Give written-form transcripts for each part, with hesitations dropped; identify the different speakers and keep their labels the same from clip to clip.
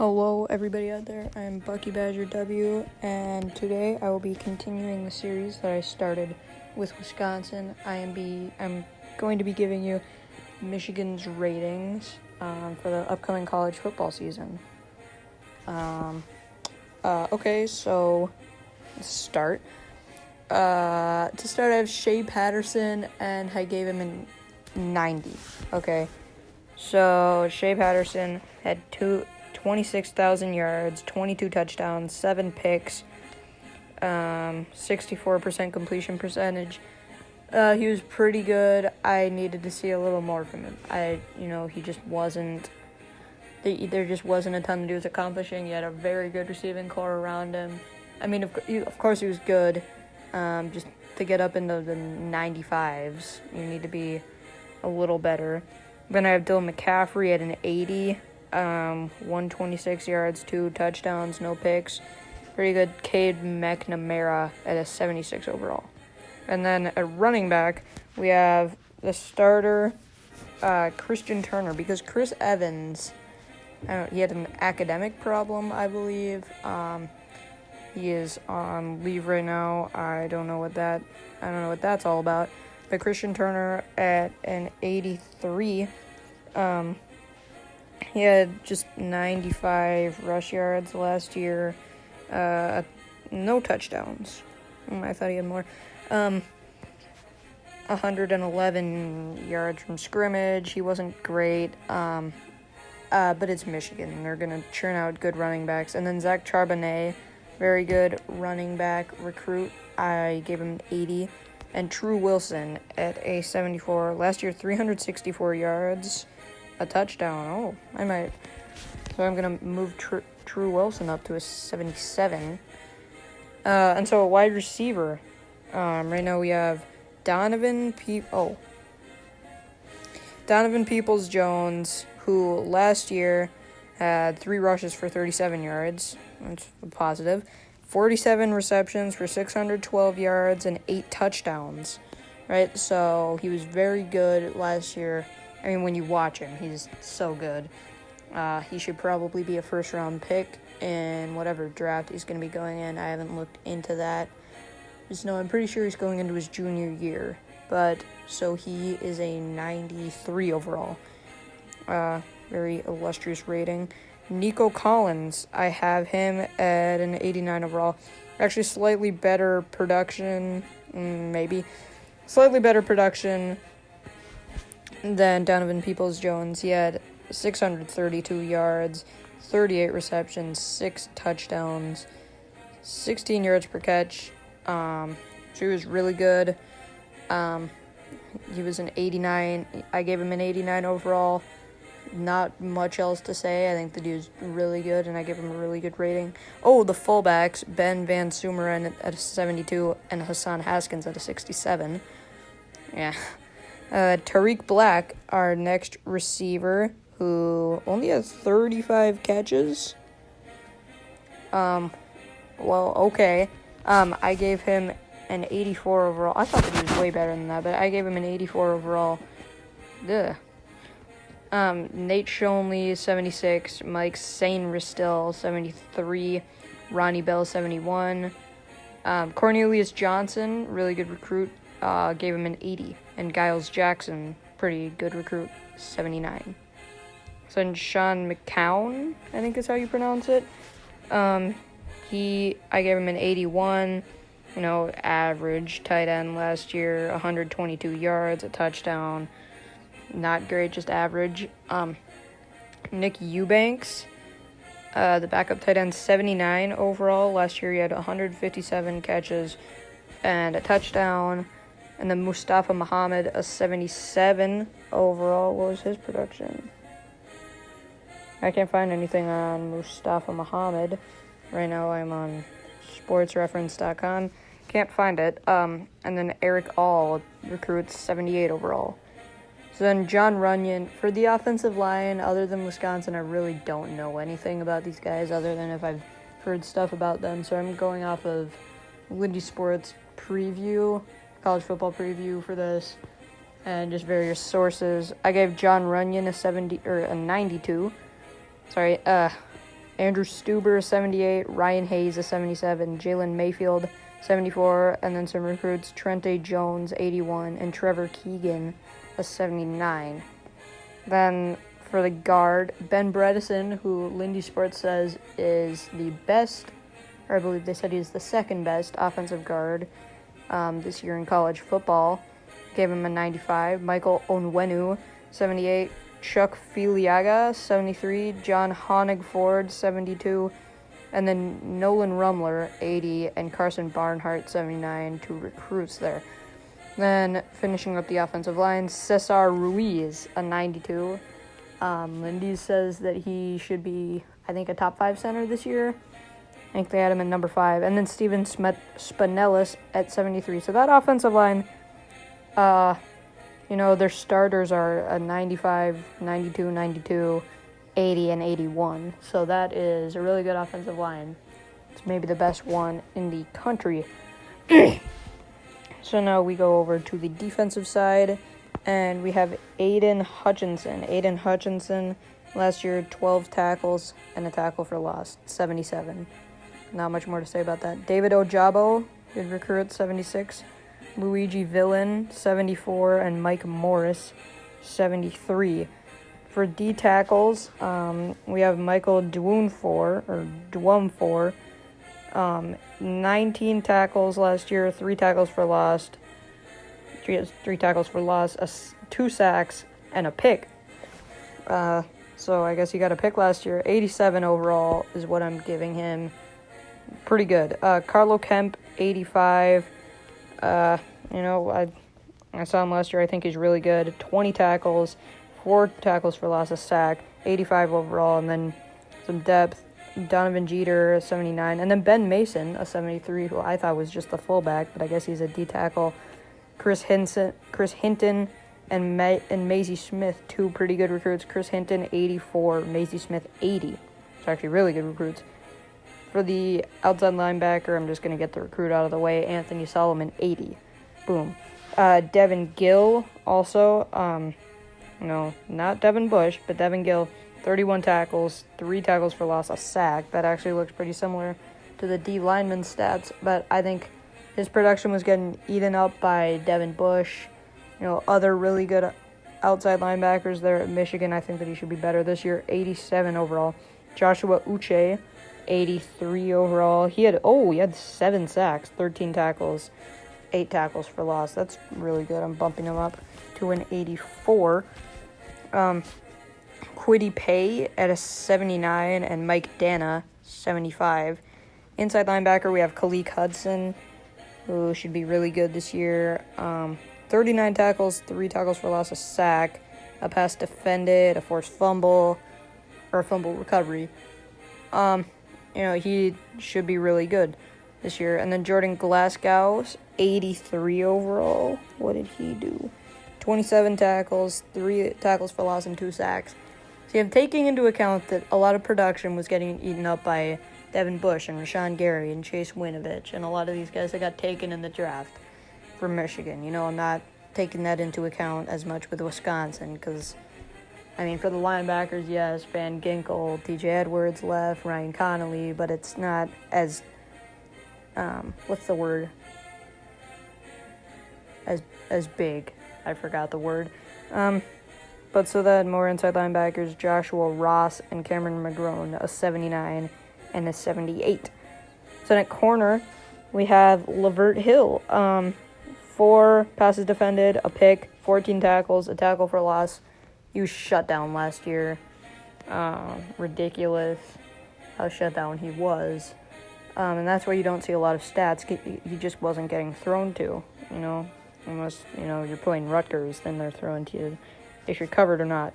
Speaker 1: Hello everybody out there, I'm Bucky Badger W, and today I will be continuing the series that I started with Wisconsin. I'm going to be giving you Michigan's ratings for the upcoming college football season. Okay, so let's start. To start, I have Shea Patterson, and I gave him a 90. Okay, so Shea Patterson had 26,000 yards, 22 touchdowns, 7 picks, 64% completion percentage. He was pretty good. I needed to see a little more from him. He just wasn't. There just wasn't a ton to do with accomplishing. He had a very good receiving core around him. I mean, of course he was good. Just to get up into the 95s, you need to be a little better. Then I have Dylan McCaffrey at an 80. 126 yards, 2 touchdowns, no picks. Pretty good. Cade McNamara at a 76 overall. And then at running back, we have the starter, Christian Turner, because Chris Evans, he had an academic problem, I believe. He is on leave right now. I don't know what that's all about. But Christian Turner at an 83. He had just 95 rush yards last year, no touchdowns. I thought he had more. 111 yards from scrimmage. He wasn't great, but it's Michigan. They're going to churn out good running backs. And then Zach Charbonnet, very good running back recruit. I gave him an 80. And True Wilson at a 74. Last year, 364 yards. A touchdown. So I'm going to move True Wilson up to a 77. And so a wide receiver. Right now we have Donovan Peoples-Jones, who last year had 3 rushes for 37 yards. That's a positive. 47 receptions for 612 yards and 8 touchdowns. Right? So he was very good last year. I mean, when you watch him, he's so good. He should probably be a first-round pick in whatever draft he's going to be going in. I haven't looked into that. Just know I'm pretty sure he's going into his junior year. So he is a 93 overall. Very illustrious rating. Nico Collins, I have him at an 89 overall. Actually, slightly better production, maybe. Slightly better production than Donovan Peoples-Jones. He had 632 yards, 38 receptions, 6 touchdowns, 16 yards per catch. So he was really good. He was an 89. I gave him an 89 overall. Not much else to say. I think the dude's really good, and I give him a really good rating. Oh, the fullbacks, Ben Van Sumeren at a 72 and Hassan Haskins at a 67. Yeah. Tariq Black, our next receiver, who only has 35 catches. Okay. I gave him an 84 overall. I thought that he was way better than that, but I gave him an 84 overall. Nate Schoenle, 76. Mike Sainristil, 73. Ronnie Bell, 71. Cornelius Johnson, really good recruit, gave him an 80. And Giles Jackson, pretty good recruit, 79. So then Sean McCown, I think is how you pronounce it. I gave him an 81. Average tight end last year, 122 yards, a touchdown. Not great, just average. Nick Eubanks, the backup tight end, 79 overall. Last year he had 157 catches and a touchdown. And then Mustafa Muhammad, a 77 overall. What was his production? I can't find anything on Mustafa Muhammad. Right now I'm on sportsreference.com. Can't find it. And then Eric All, recruits, 78 overall. So then John Runyon. For the offensive line, other than Wisconsin, I really don't know anything about these guys other than if I've heard stuff about them. So I'm going off of Lindy Sports preview, college football preview for this, and just various sources. I gave John Runyon a 92. Andrew Stuber, 78. Ryan Hayes, a 77. Jalen Mayfield, 74. And then some recruits, Trente Jones, 81. And Trevor Keegan, a 79. Then for the guard, Ben Bredesen, who Lindy Sports says is the best, or I believe they said he's the second best offensive guard this year in college football. Gave him a 95. Michael Onwenu, 78. Chuck Filiaga, 73. John Honig-Ford, 72. And then Nolan Rumler, 80. And Carson Barnhart, 79. Two recruits there. Then finishing up the offensive line, Cesar Ruiz, a 92. Lindy says that he should be, I think, a top 5 center this year. I think they had him in number 5. And then Steven Spinellis at 73. So that offensive line, their starters are a 95, 92, 92, 80, and 81. So that is a really good offensive line. It's maybe the best one in the country. So now we go over to the defensive side, and we have Aiden Hutchinson. Aiden Hutchinson, last year, 12 tackles and a tackle for loss, 77. Not much more to say about that. David Ojabo, good recruit, 76. Luigi Villan, 74. And Mike Morris, 73. For D tackles, we have Michael Dwumfor, 19 tackles last year, 3 tackles for loss, 2 sacks, and a pick. So I guess he got a pick last year. 87 overall is what I'm giving him. Pretty good. Carlo Kemp, 85. I saw him last year. I think he's really good. 20 tackles, 4 tackles for loss, a sack, 85 overall, and then some depth. Donovan Jeter, a 79, and then Ben Mason, a 73, who I thought was just the fullback, but I guess he's a D tackle. Chris Hinton, and Maisie Smith, 2 pretty good recruits. Chris Hinton, 84, Maisie Smith, 80. It's actually really good recruits. For the outside linebacker, I'm just going to get the recruit out of the way. Anthony Solomon, 80. Boom. Devin Gill, also, not Devin Bush, but Devin Gill, 31 tackles, 3 tackles for loss, a sack. That actually looks pretty similar to the D lineman stats, but I think his production was getting eaten up by Devin Bush. Other really good outside linebackers there at Michigan. I think that he should be better this year. 87 overall. Joshua Uche, 83 overall. He had 7 sacks, 13 tackles, 8 tackles for loss. That's really good. I'm bumping him up to an 84. Kwity Paye at a 79, and Mike Dana, 75. Inside linebacker, we have Khaleke Hudson, who should be really good this year. 39 tackles, 3 tackles for loss, a sack, a pass defended, a forced fumble, or a fumble recovery. He should be really good this year. And then Jordan Glasgow, 83 overall. What did he do? 27 tackles, 3 tackles for loss, and 2 sacks. See, I'm taking into account that a lot of production was getting eaten up by Devin Bush and Rashawn Gary and Chase Winovich and a lot of these guys that got taken in the draft from Michigan. I'm not taking that into account as much with Wisconsin because, for the linebackers, yes, Van Ginkel, TJ Edwards left, Ryan Connolly, but it's not as, what's the word? As big. I forgot the word. But so that more inside linebackers, Joshua Ross and Cameron McGrone, a 79 and a 78. So at corner, we have Lavert Hill. 4 passes defended, a pick, 14 tackles, a tackle for loss. He was shut down last year. Ridiculous how shut down he was. And that's why you don't see a lot of stats. He just wasn't getting thrown to, Unless, you're playing Rutgers, then they're throwing to you if you're covered or not.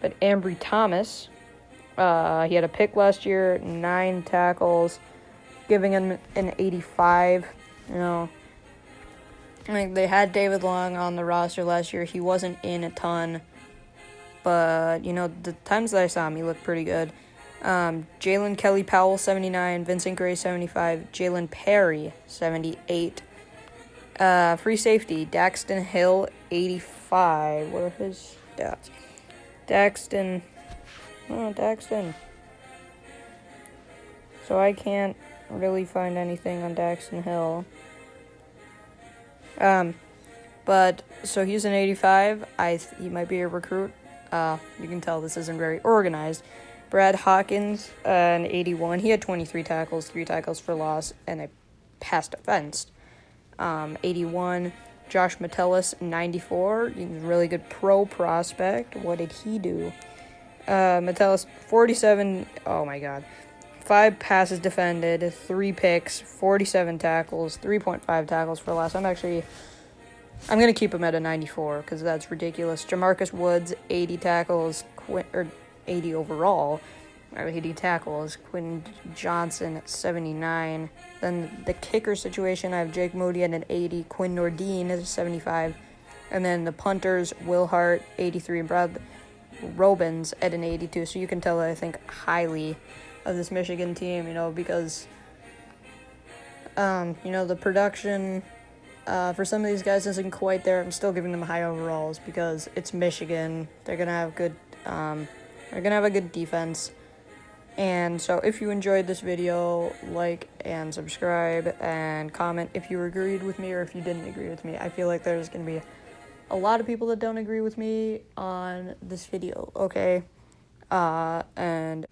Speaker 1: But Ambry Thomas, he had a pick last year, 9 tackles, giving him an 85. I think they had David Long on the roster last year. He wasn't in a ton, but, the times that I saw him, he looked pretty good. Jalen Kelly Powell, 79, Vincent Gray, 75, Jalen Perry, 78. Free safety, Daxton Hill, 85. What are his stats? Daxton. So I can't really find anything on Daxton Hill. But so he's an 85. He might be a recruit. You can tell this isn't very organized. Brad Hawkins, an 81. He had 23 tackles, 3 tackles for loss, and a pass defense. 81. Josh Metellus, 94. He's a really good pro prospect. What did he do? Metellus, 47. Oh my God. 5 passes defended, 3 picks, 47 tackles, 3.5 tackles for loss. I'm going to keep him at a 94 because that's ridiculous. Jamarcus Woods, 80 tackles, 80 overall, 80 tackles. Quinn Johnson, 79. Then the kicker situation, I have Jake Moody at an 80, Quinn Nordine at a 75. And then the punters, Will Hart, 83, and Brad Robins at an 82. So you can tell that I think highly of this Michigan team, because, the production for some of these guys isn't quite there. I'm still giving them high overalls because it's Michigan. They're gonna have a good defense. And so if you enjoyed this video, like and subscribe and comment if you agreed with me or if you didn't agree with me. I feel like there's gonna be a lot of people that don't agree with me on this video, okay? And